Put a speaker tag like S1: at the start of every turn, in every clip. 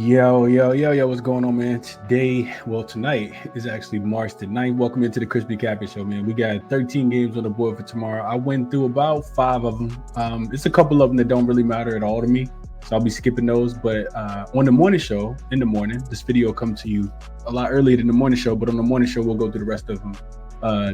S1: Yo, what's going on, man? Tonight is actually March the 9th. Welcome into the ChrisBeCappinn Show, man. We got 13 games on the board for tomorrow. I went through about 5 of them. It's a couple of them that don't really matter at all to me, so I'll be skipping those. But on the morning show, in the morning, this video will come to you a lot earlier than the morning show, but on the morning show, we'll go through the rest of them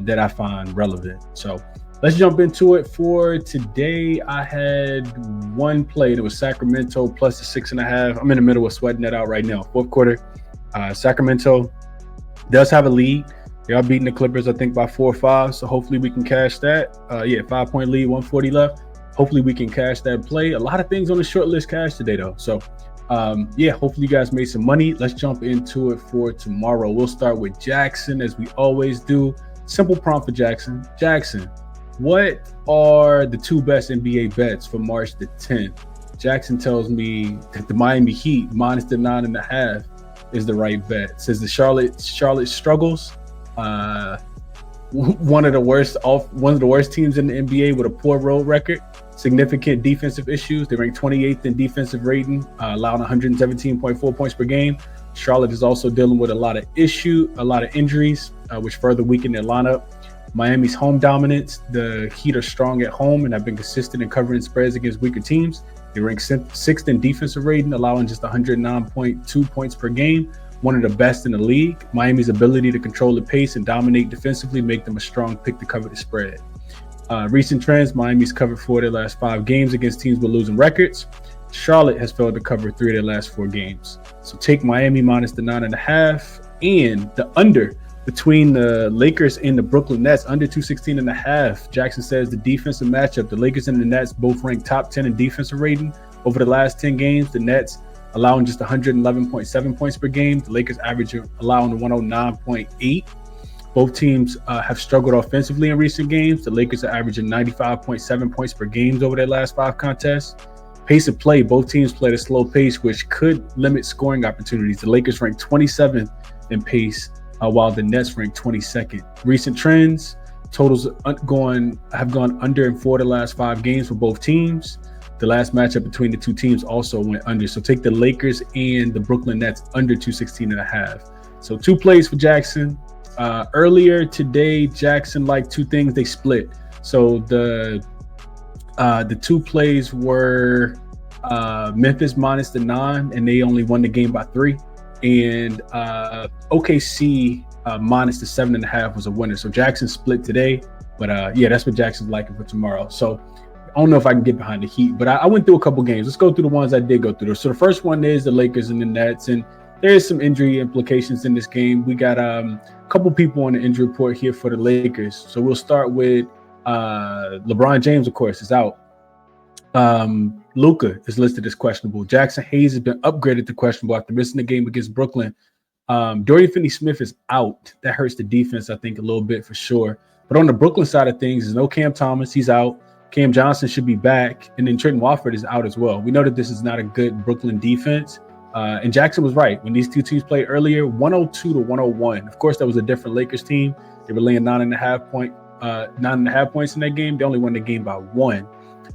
S1: that I find relevant. So let's jump into it. For today, I had one play that was Sacramento plus the 6.5. I'm in the middle of sweating that out right now. Fourth quarter, Sacramento does have a lead. They are beating the Clippers, I think, by 4 or 5. So hopefully we can cash that. 5-point lead, 140 left. Hopefully we can cash that play. A lot of things on the short list cash today, though. So hopefully you guys made some money. Let's jump into it for tomorrow. We'll start with jaXon, as we always do. Simple prompt for jaXon. jaXon, what are the 2 best NBA bets for March the 10th? jaXon tells me that the Miami Heat minus the 9.5 is the right bet. Says the Charlotte struggles. One of the worst teams in the NBA with a poor road record. Significant defensive issues. They rank 28th in defensive rating, allowing 117.4 points per game. Charlotte is also dealing with a lot of injuries, which further weaken their lineup. Miami's home dominance. The Heat are strong at home and have been consistent in covering spreads against weaker teams. They rank 6th in defensive rating, allowing just 109.2 points per game, one of the best in the league. Miami's ability to control the pace and dominate defensively make them a strong pick to cover the spread. Recent trends, Miami's covered 4 of their last 5 games against teams with losing records. Charlotte has failed to cover 3 of their last 4 games. So take Miami minus the 9.5 and the under between the Lakers and the Brooklyn Nets, under 216.5. jaXon says the defensive matchup, the Lakers and the Nets both ranked top 10 in defensive rating over the last 10 games. The Nets allowing just 111.7 points per game. The Lakers average allowing 109.8. Both teams have struggled offensively in recent games. The Lakers are averaging 95.7 points per game over their last 5 contests. Pace of play, both teams played a slow pace, which could limit scoring opportunities. The Lakers ranked 27th in pace, while the Nets ranked 22nd. Recent trends, totals have gone under in 4 of the last 5 games for both teams. The last matchup between the 2 teams also went under. So take the Lakers and the Brooklyn Nets under 216.5. So 2 plays for jaXon. Earlier today, jaXon liked 2 things. They split. So the 2 plays were Memphis minus the 9, and they only won the game by 3. And OKC minus the 7.5 was a winner. So jaXon split today, but that's what jaXon's liking for tomorrow. So I don't know if I can get behind the Heat, but I went through a couple games. Let's go through the ones I did go through. So the first one is the Lakers and the Nets, and there is some injury implications in this game. We got a couple people on the injury report here for the Lakers. So we'll start with LeBron James, of course, is out. Luka is listed as questionable. Jackson Hayes has been upgraded to questionable after missing the game against Brooklyn. Dorian Finney-Smith is out. That hurts the defense, I think, a little bit for sure. But on the Brooklyn side of things, there's no Cam Thomas. He's out. Cam Johnson should be back. And then Trenton Watford is out as well. We know that this is not a good Brooklyn defense. And jaXon was right. When these 2 teams played earlier, 102 to 101. Of course, that was a different Lakers team. They were laying 9.5 points in that game. They only won the game by 1.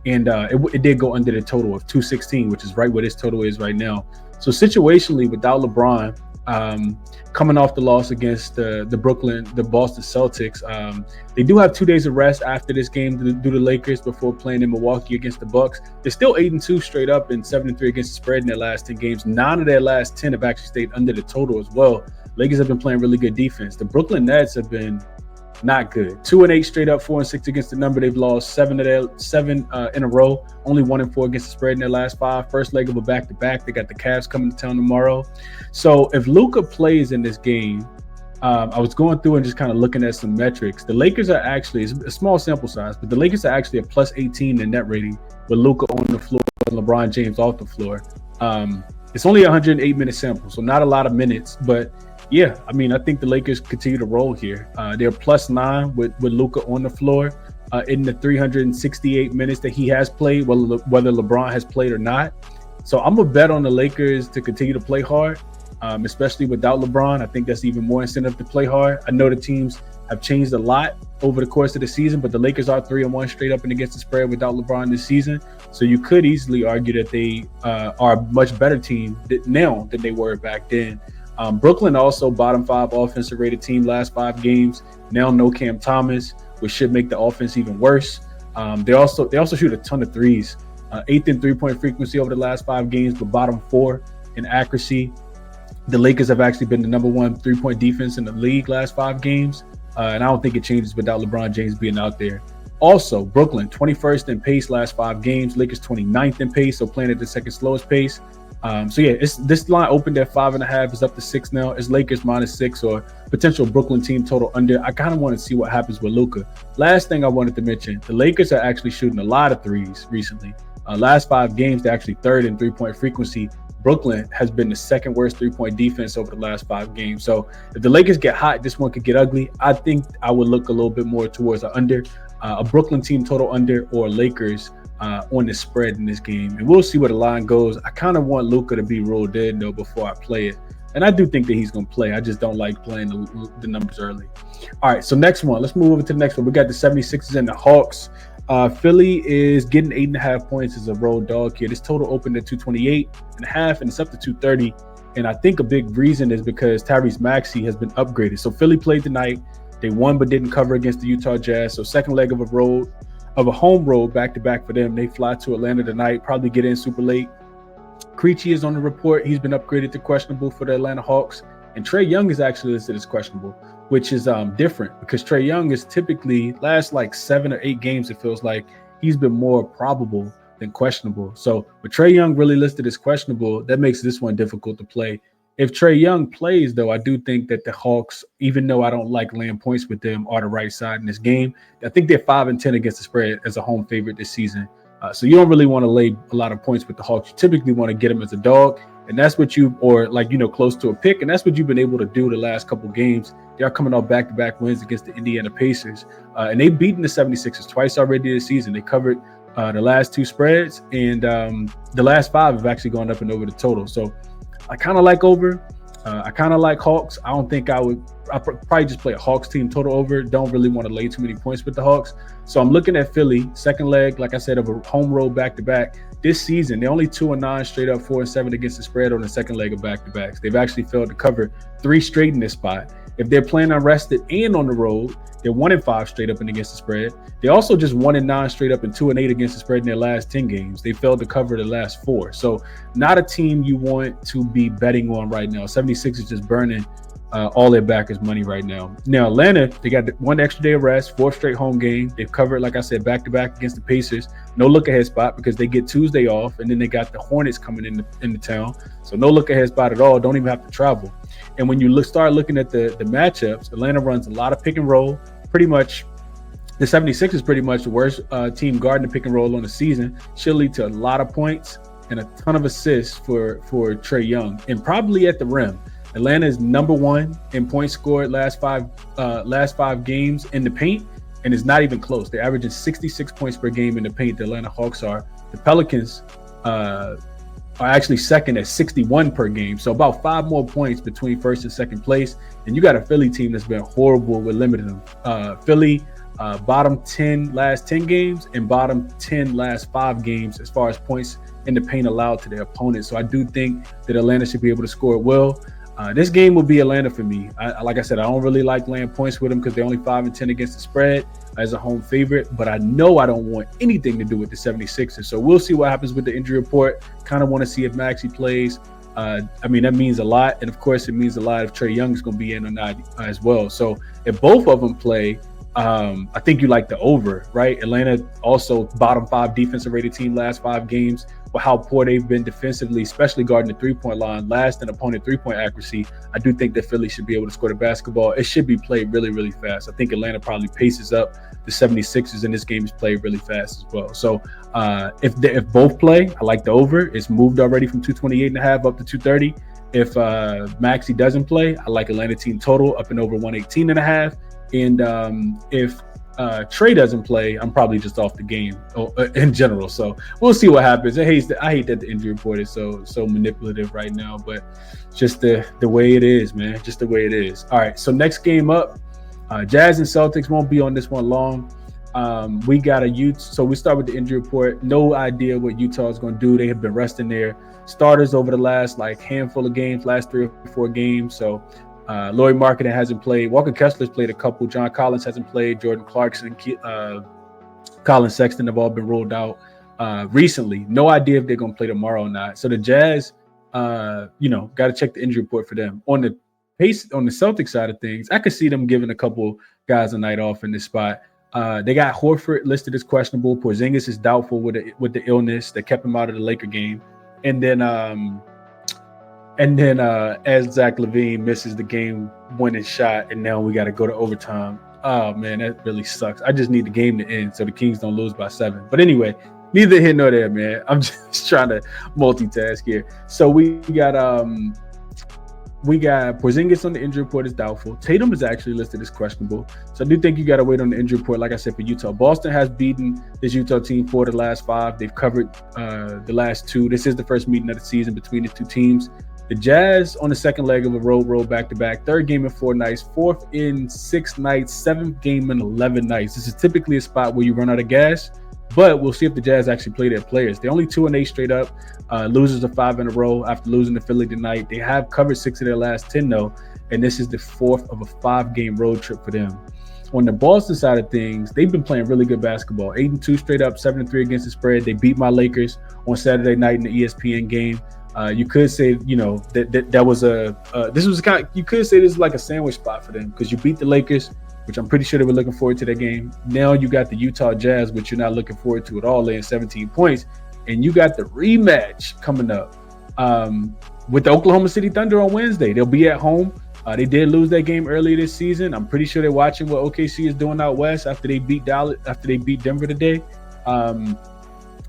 S1: And it did go under the total of 216, which is right where this total is right now. So situationally, without LeBron, coming off the loss against the Boston Celtics, they do have 2 days of rest after this game to do the Lakers before playing in Milwaukee against the Bucks. They're still 8-2 straight up and 7-3 against the spread in their last 10 games. 9 of their last 10 have actually stayed under the total as well. Lakers have been playing really good defense. The Brooklyn Nets have been not good. 2-8 straight up, 4-6 against the number. They've lost 7 in a row. Only 1-4 against the spread in their last 5. First leg of a back-to-back. They got the Cavs coming to town tomorrow. So if Luka plays in this game, I was going through and just kind of looking at some metrics. The Lakers are actually, it's a small sample size, but the Lakers are actually a plus 18 in net rating with Luka on the floor and LeBron James off the floor. It's only a 108-minute sample, so not a lot of minutes, but yeah, I mean, I think the Lakers continue to roll here. They're plus 9 with Luka on the floor in the 368 minutes that he has played, whether LeBron has played or not. So I'm going to bet on the Lakers to continue to play hard, especially without LeBron. I think that's even more incentive to play hard. I know the teams have changed a lot over the course of the season, but the Lakers are 3-1 straight up and against the spread without LeBron this season. So you could easily argue that they are a much better team now than they were back then. Brooklyn also bottom 5 offensive rated team last 5 games. Now no Cam Thomas, which should make the offense even worse. They also shoot a ton of threes. 8th in 3-point frequency over the last 5 games, but bottom 4 in accuracy. The Lakers have actually been the number 1 3-point defense in the league last 5 games. And I don't think it changes without LeBron James being out there. Also, Brooklyn, 21st in pace last 5 games. Lakers 29th in pace, so playing at the second slowest pace. This line opened at 5.5, is up to 6 now. It's Lakers -6 or potential Brooklyn team total under. I kind of want to see what happens with Luka. Last thing I wanted to mention, the Lakers are actually shooting a lot of threes recently. Last 5 games, they're actually 3rd in 3-point frequency. Brooklyn has been the 2nd worst 3-point defense over the last 5 games. So if the Lakers get hot, this one could get ugly. I think I would look a little bit more towards an under, a Brooklyn team total under, or Lakers on the spread in this game. And we'll see where the line goes. I kind of want Luka to be rolled in, though, before I play it. And I do think that he's going to play. I just don't like playing the numbers early. All right, so next one. Let's move over to the next one. We got the 76ers and the Hawks. Philly is getting 8.5 points as a road dog here. This total opened at 228.5, and it's up to 230. And I think a big reason is because Tyrese Maxey has been upgraded. So Philly played tonight. They won but didn't cover against the Utah Jazz. So second leg of a home road back-to-back for them. They fly to Atlanta tonight, probably get in super late. Krejci is on the report. He's been upgraded to questionable for the Atlanta Hawks. And Trae Young is actually listed as questionable, which is different because Trae Young is typically last like 7 or 8 games. It feels like he's been more probable than questionable. So with Trae Young really listed as questionable, that makes this one difficult to play. If Trae Young plays, though, I do think that the Hawks, even though I don't like laying points with them, are the right side in this game. I think they're 5-10 against the spread as a home favorite this season. So you don't really want to lay a lot of points with the Hawks. You typically want to get them as a dog, and that's what close to a pick, and that's what you've been able to do the last couple games. They are coming off back-to-back wins against the Indiana Pacers, and they've beaten the 76ers twice already this season. They covered the last 2 spreads, and the last 5 have actually gone up and over the total. So I kind of like over. I kind of like Hawks. I don't think I'll probably just play a Hawks team total over. Don't really want to lay too many points with the Hawks. So I'm looking at Philly, second leg, like I said, of a home road back-to-back. This season, they're only 2-9 straight up, 4-7 against the spread on the second leg of back-to-backs. They've actually failed to cover 3 straight in this spot. If they're playing unrested and on the road, they're 1-5 straight up and against the spread. They also just 1-9 straight up and 2-8 against the spread in their last 10 games. They failed to cover the last 4. So not a team you want to be betting on right now. 76 is just burning all their backers' money right now. Now, Atlanta, they got 1 extra day of rest, 4th straight home game. They've covered, like I said, back-to-back against the Pacers. No look-ahead spot because they get Tuesday off, and then they got the Hornets coming into town. So no look-ahead spot at all. Don't even have to travel. And when you start looking at the matchups, Atlanta runs a lot of pick and roll. Pretty much, the 76 is pretty much the worst team guarding the pick and roll on the season. Should lead to a lot of points and a ton of assists for Trae Young, and probably at the rim. Atlanta is number 1 in points scored last five games in the paint, and it's not even close. They're averaging 66 points per game in the paint. The Atlanta Hawks are. The Pelicans are actually second at 61 per game. So about 5 more points between first and second place. And you got a Philly team that's been horrible with limiting them. Philly, bottom 10 last 10 games and bottom 10 last 5 games as far as points in the paint allowed to their opponents. So I do think that Atlanta should be able to score it well. This game will be Atlanta for me. Like I said, I don't really like laying points with them because they're only 5-10 against the spread as a home favorite. But I know I don't want anything to do with the 76ers. So we'll see what happens with the injury report. Kind of want to see if Maxey plays. That means a lot. And, of course, it means a lot if Trae Young is going to be in or not as well. So if both of them play, I think you like the over, right? Atlanta also bottom 5 defensive rated team last 5 games. With how poor they've been defensively, especially guarding the 3-point line, last in opponent 3-point accuracy. I do think that Philly should be able to score the basketball. It should be played really, really fast. I think Atlanta probably paces up the 76ers, and this game is played really fast as well. So if both play, I like the over. It's moved already from 228.5 up to 230. If Maxey doesn't play, I like Atlanta team total up and over 118.5. And if Trae doesn't play, I'm probably just off the game in general. So we'll see what happens. I hate that the injury report is so manipulative right now, but just the way it is, man. Just the way it is. All right. So next game up, Jazz and Celtics won't be on this one long. We got a Utah, so we start with the injury report. No idea what Utah is going to do. They have been resting their starters over the last handful of games, last 3 or 4 games. So Lauri Markkanen hasn't played. Walker Kessler's played a couple. John Collins hasn't played. Jordan Clarkson, Colin Sexton have all been rolled out recently. No idea if they're going to play tomorrow or not. So the Jazz, got to check the injury report for them. On the Celtics side of things, I could see them giving a couple guys a night off in this spot. They got Horford listed as questionable. Porzingis is doubtful with the illness that kept him out of the Laker game. And then as Zach LaVine misses the game-winning shot, and now we got to go to overtime. Oh, man, that really sucks. I just need the game to end so the Kings don't lose by 7. But anyway, neither here nor there, man. I'm just trying to multitask here. So we got Porzingis on the injury report is doubtful. Tatum is actually listed as questionable. So I do think you got to wait on the injury report, like I said, for Utah. Boston has beaten this Utah team 4 of the last 5. They've covered the last 2. This is the first meeting of the season between the two teams. The Jazz on the second leg of a road back-to-back. 3rd game in 4 nights. 4th in 6 nights. 7th game in 11 nights. This is typically a spot where you run out of gas. But we'll see if the Jazz actually play their players. They're only 2-8 straight up. Losers of 5 in a row after losing to Philly tonight. They have covered 6 of their last 10, though. And this is the 4th of a 5-game road trip for them. On the Boston side of things, they've been playing really good basketball. 8-2 straight up, 7-3 against the spread. They beat my Lakers on Saturday night in the ESPN game. You could say, that was you could say this is like a sandwich spot for them because you beat the Lakers, which I'm pretty sure they were looking forward to that game. Now you got the Utah Jazz, which you're not looking forward to at all, laying 17 points. And you got the rematch coming up with the Oklahoma City Thunder on Wednesday. They'll be at home. They did lose that game earlier this season. I'm pretty sure they're watching what OKC is doing out west after they beat Denver today.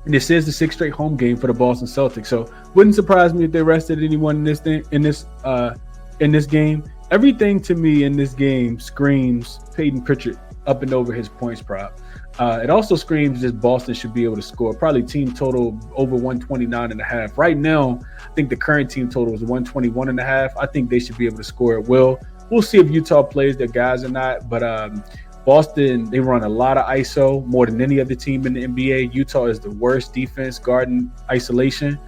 S1: This is the 6th straight home game for the Boston Celtics. So wouldn't surprise me if they rested anyone in this game. Everything to me in this game screams Peyton Pritchard up and over his points prop. It also screams just Boston should be able to score probably team total over 129.5. Right now, I think the current team total is 121.5. I think they should be able to score at will. We'll see if Utah plays their guys or not, but Boston, they run a lot of ISO, more than any other team in the NBA. Utah is the worst defense guarding isolation.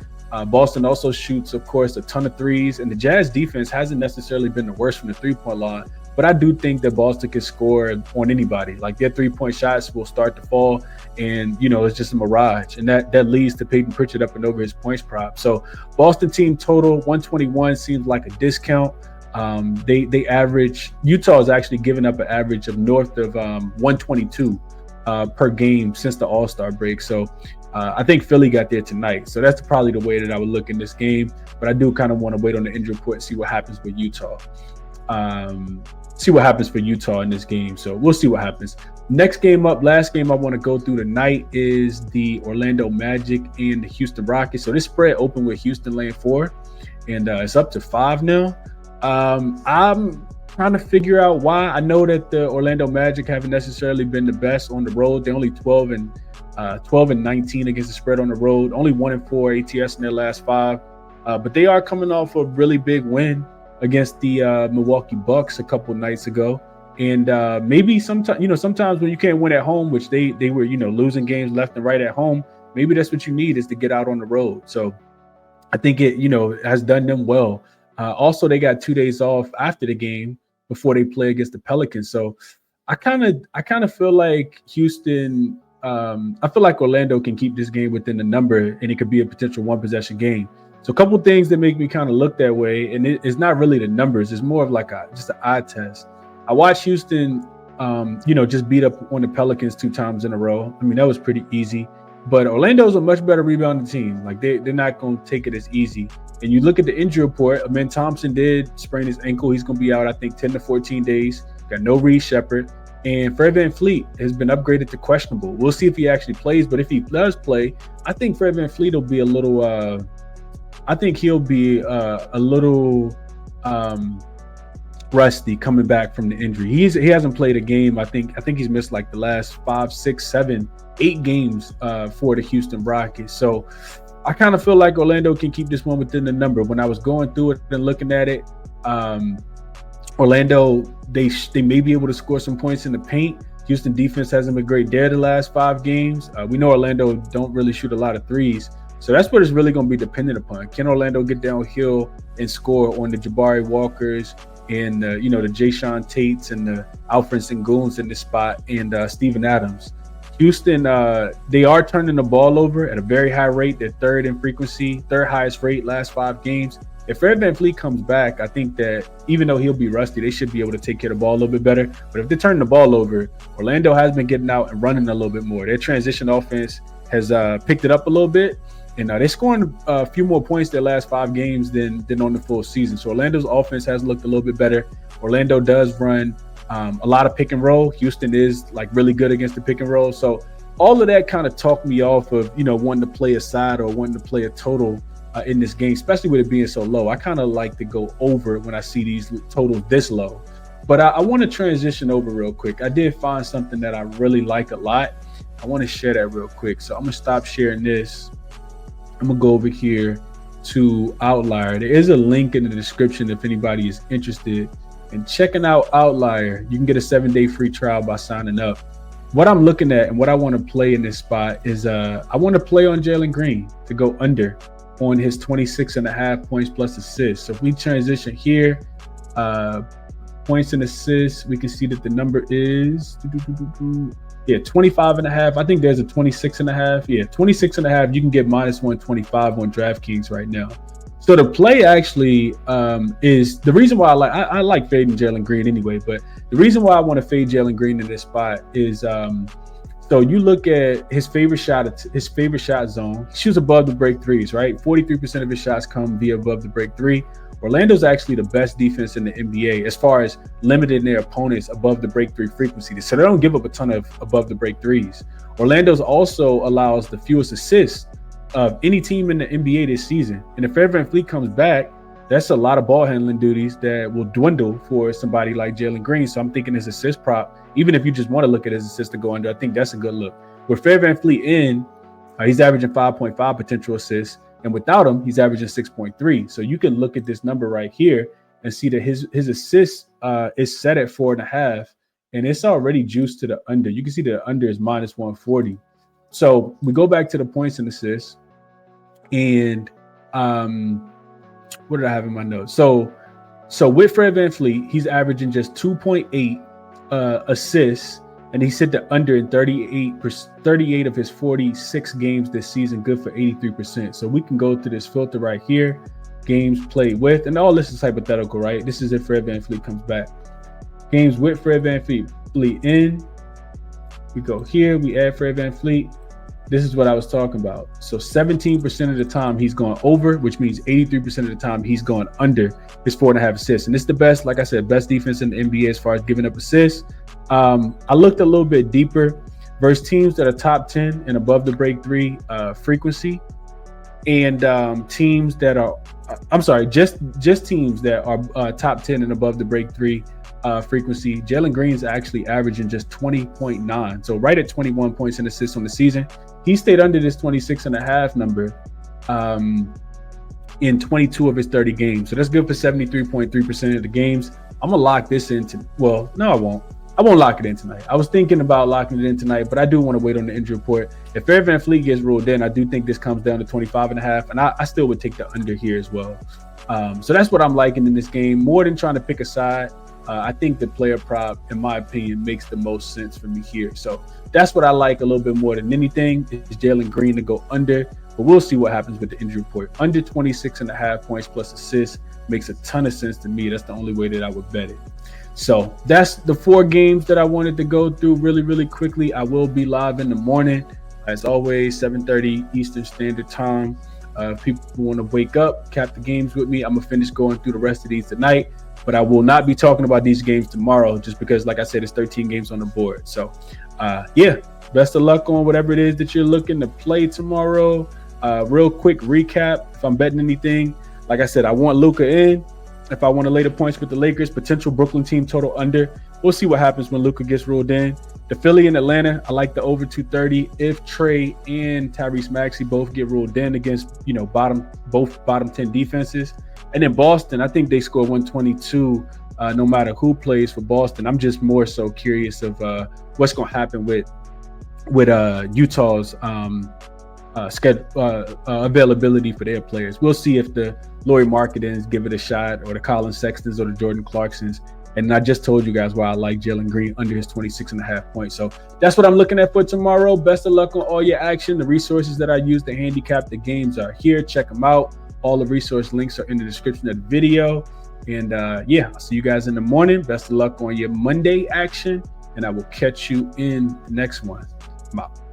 S1: Boston also shoots, of course, a ton of threes, and the Jazz defense hasn't necessarily been the worst from the three-point line, but I do think that Boston can score on anybody. Like their three-point shots will start to fall, and, it's just a mirage, and that leads to Peyton Pritchard up and over his points prop. So Boston team total 121 seems like a discount. They average, Utah is actually giving up an average of north of 122 per game since the All-Star break. So I think Philly got there tonight. So that's probably the way that I would look in this game. But I do kind of want to wait on the injury report and see what happens with Utah. See what happens for Utah in this game. So we'll see what happens. Next game up, last game I want to go through tonight is the Orlando Magic and the Houston Rockets. So this spread opened with Houston laying 4, and it's up to 5 now. I'm trying to figure out why. I know that the Orlando Magic haven't necessarily been the best on the road. They're only 12 and 19 against the spread on the road. Only 1-4 ATS in their last 5. But they are coming off a really big win against the Milwaukee Bucks a couple nights ago. And maybe sometimes when you can't win at home, which they were, losing games left and right at home, maybe that's what you need is to get out on the road. So I think it, has done them well. Also, they got 2 days off after the game before they play against the Pelicans. So I kind of feel like Houston, I feel like Orlando can keep this game within the number, and it could be a potential 1-possession game. So a couple things that make me kind of look that way, and it's not really the numbers. It's more of like just an eye test. I watched Houston, just beat up on the Pelicans 2 times in a row. I mean, that was pretty easy. But Orlando's a much better rebounding team. Like they're not going to take it as easy. And you look at the injury report, Amen Thompson did sprain his ankle. He's going to be out, I think, 10 to 14 days. Got no Reed Shepherd. And Fred VanVleet has been upgraded to questionable. We'll see if he actually plays. But if he does play, I think Fred VanVleet will be a little rusty coming back from the injury. He hasn't played a game. I think he's missed like the last 5, 6, 7, 8 games for the Houston Rockets. So I kind of feel like Orlando can keep this one within the number. When I was going through it and looking at it, Orlando, they may be able to score some points in the paint. Houston defense hasn't been great there the last 5 games. We know Orlando don't really shoot a lot of threes. So that's what it's really going to be dependent upon. Can Orlando get downhill and score on the Jabari Walkers and, the jaXon Tates and the Alfred Senguns in this spot and Steven Adams? Houston, they are turning the ball over at a very high rate. They're third in frequency, third highest rate last 5 games. If Fred VanVleet comes back, I think that even though he'll be rusty, they should be able to take care of the ball a little bit better. But if they turn the ball over, Orlando has been getting out and running a little bit more. Their transition offense has picked it up a little bit. And they're scoring a few more points their last 5 games than on the full season. So Orlando's offense has looked a little bit better. Orlando does run a lot of pick and roll. Houston is like really good against the pick and roll. So all of that kind of talked me off of, wanting to play a side or wanting to play a total in this game, especially with it being so low. I kind of like to go over when I see these totals this low. But I want to transition over real quick. I did find something that I really like a lot. I want to share that real quick. So I'm going to stop sharing this. I'm going to go over here to Outlier. There is a link in the description if anybody is interested in checking out Outlier. You can get a 7-day free trial by signing up. What I'm looking at and what I want to play in this spot is I want to play on Jalen Green to go under on his 26.5 points plus assists. So if we transition here, points and assists, we can see that the number is 25.5. I think there's a 26.5. Yeah, 26.5. You can get minus 125 on DraftKings right now. So the play actually is the reason why I like fading Jalen Green anyway. But the reason why I want to fade Jalen Green in this spot is so you look at his favorite shot zone. He shoots above the break threes, right? 43% of his shots come via above the break three. Orlando's actually the best defense in the NBA as far as limiting their opponents above the break three frequency. So they don't give up a ton of above the break threes. Orlando's also allows the fewest assists of any team in the NBA this season. And if Fred VanVleet comes back, that's a lot of ball handling duties that will dwindle for somebody like Jalen Green. So I'm thinking his assist prop, even if you just want to look at his assist to go under, I think that's a good look. With Fred VanVleet in, he's averaging 5.5 potential assists. And without him, he's averaging 6.3. So you can look at this number right here and see that his assist is set at 4.5, and it's already juiced to the under. You can see the under is minus 140. So we go back to the points and assists, and what did I have in my notes? So with Fred VanVleet, he's averaging just 2.8 assists. And he's hit the under in 38 of his 46 games this season, good for 83%. So we can go to this filter right here, games played with, and all this is hypothetical, right? This is if Fred VanVleet comes back. Games with Fred VanVleet in. We go here, we add Fred VanVleet. This is what I was talking about. So 17% of the time he's going over, which means 83% of the time he's going under his 4.5 assists. And it's the best, like I said, best defense in the NBA as far as giving up assists. I looked a little bit deeper versus teams that are top 10 and above the break three frequency, and teams that are, just teams that are top 10 and above the break three frequency. Jalen Green's actually averaging just 20.9, so right at 21 points and assists on the season. He stayed under this 26.5 number in 22 of his 30 games, so that's good for 73.3% of the games. I'm gonna lock this into. Well, no, I won't. I won't lock it in tonight. I was thinking about locking it in tonight, but I do want to wait on the injury report. If Fred VanVleet gets ruled in, I do think this comes down to 25.5, and I still would take the under here as well. So that's what I'm liking in this game. More than trying to pick a side, I think the player prop, in my opinion, makes the most sense for me here. So that's what I like a little bit more than anything is Jalen Green to go under, but we'll see what happens with the injury report. Under 26.5 points plus assists makes a ton of sense to me. That's the only way that I would bet it. So that's the 4 games that I wanted to go through really, really quickly. I will be live in the morning, as always, 7:30 Eastern Standard Time. If people want to wake up, cap the games with me, I'm going to finish going through the rest of these tonight. But I will not be talking about these games tomorrow just because, like I said, it's 13 games on the board. So, best of luck on whatever it is that you're looking to play tomorrow. Real quick recap, if I'm betting anything, like I said, I want Luka in. If I want to lay the points with the Lakers, potential Brooklyn team total under. We'll see what happens when Luka gets ruled in. The Philly and Atlanta, I like the over 230. If Trey and Tyrese Maxey both get ruled in against, bottom 10 defenses. And then Boston, I think they score 122 no matter who plays for Boston. I'm just more so curious of what's going to happen with Utah's availability for their players. We'll see if the Lauri Markkanens give it a shot, or the Colin Sextons, or the Jordan Clarksons. And I just told you guys why I like Jalen Green under his 26.5 points. So that's what I'm looking at for tomorrow. Best of luck on all your action. The resources that I use to handicap the games are here. Check them out. All the resource links are in the description of the video. And yeah, I'll see you guys in the morning. Best of luck on your Monday action. And I will catch you in the next one. I'm out.